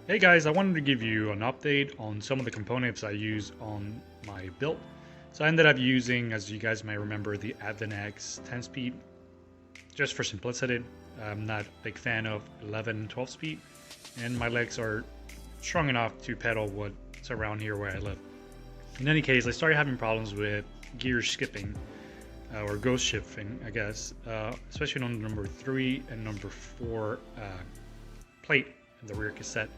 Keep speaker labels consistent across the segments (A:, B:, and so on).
A: Hey guys, I wanted to give you an update on some of the components I use on my build. So I ended up using, as you guys may remember, the Advent X 10-speed, just for simplicity. I'm not a big fan of 11, 12-speed, and my legs are strong enough to pedal what's around here where I live. In any case, I started having problems with gear skipping, or ghost shifting, I guess, especially on number 3 and number 4 plate in the rear cassette.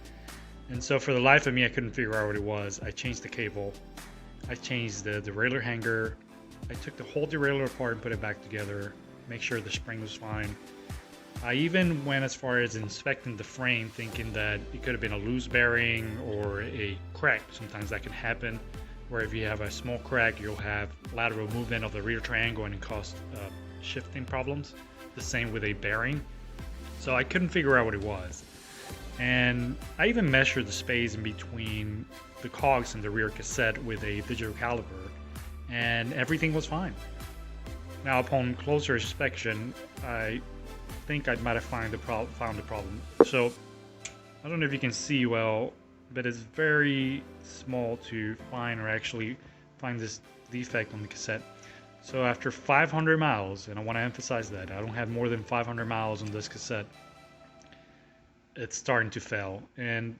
A: And so for the life of me, I couldn't figure out what it was. I changed the cable, I changed the derailleur hanger, I took the whole derailleur apart and put it back together, make sure the spring was fine. I even went as far as inspecting the frame, thinking that it could have been a loose bearing or a crack. Sometimes that can happen, where if you have a small crack, you'll have lateral movement of the rear triangle and it cause shifting problems. The same with a bearing. So I couldn't figure out what it was. And I even measured the space in between the cogs and the rear cassette with a digital caliper, and everything was fine. Now, upon closer inspection, I think I might have found the problem. So, I don't know if you can see well, but it's very small to find or actually find this defect on the cassette. So after 500 miles, and I want to emphasize that, I don't have more than 500 miles on this cassette, it's starting to fail, and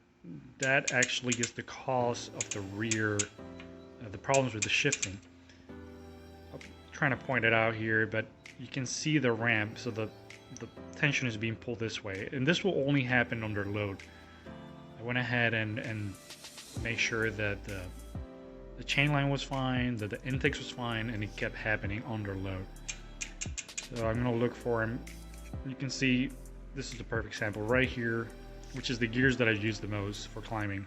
A: that actually is the cause of the rear, the problems with the shifting. I'm trying to point it out here, but you can see the ramp, so the tension is being pulled this way, and this will only happen under load. I went ahead and made sure that the chain line was fine, that the intakes was fine, and it kept happening under load. So I'm gonna look for him. You can see this is the perfect sample right here, which is the gears that I use the most for climbing.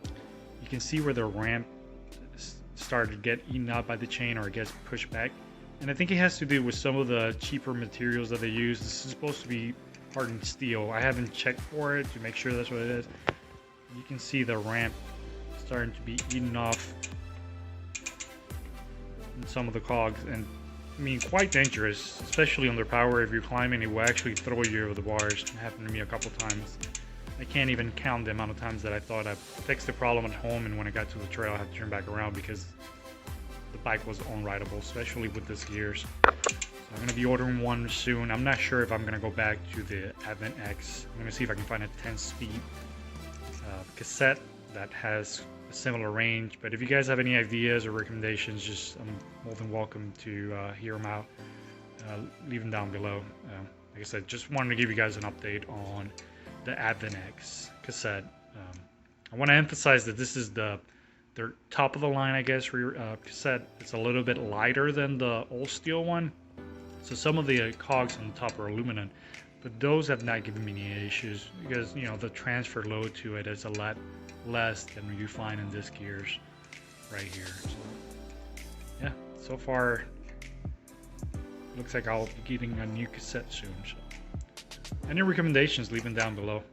A: You can see where the ramp started to get eaten up by the chain, or it gets pushed back. And I think it has to do with some of the cheaper materials that they use. This is supposed to be hardened steel. I haven't checked for it to make sure that's what it is. You can see the ramp starting to be eaten off in some of the cogs, and I mean, quite dangerous, especially under power. If you're climbing, it will actually throw you over the bars. It happened to me a couple times. I can't even count the amount of times that I thought I fixed the problem at home, and when I got to the trail I had to turn back around because the bike was unrideable, especially with these gears. So I'm going to be ordering one soon. I'm not sure if I'm going to go back to the Advent X. I'm going to see if I can find a 10-speed cassette that has a similar range, but if you guys have any ideas or recommendations, just I'm more than welcome to hear them out. Leave them down below. Like I said, just wanted to give you guys an update on the Advent X cassette. I want to emphasize that this is their top of the line, I guess, cassette. It's a little bit lighter than the old steel one, so some of the cogs on the top are aluminum, but those have not given me any issues because, you know, the transfer load to it is a lot less than you find in this gears right here. So yeah, so far looks like I'll be getting a new cassette soon. So any recommendations, leave them down below.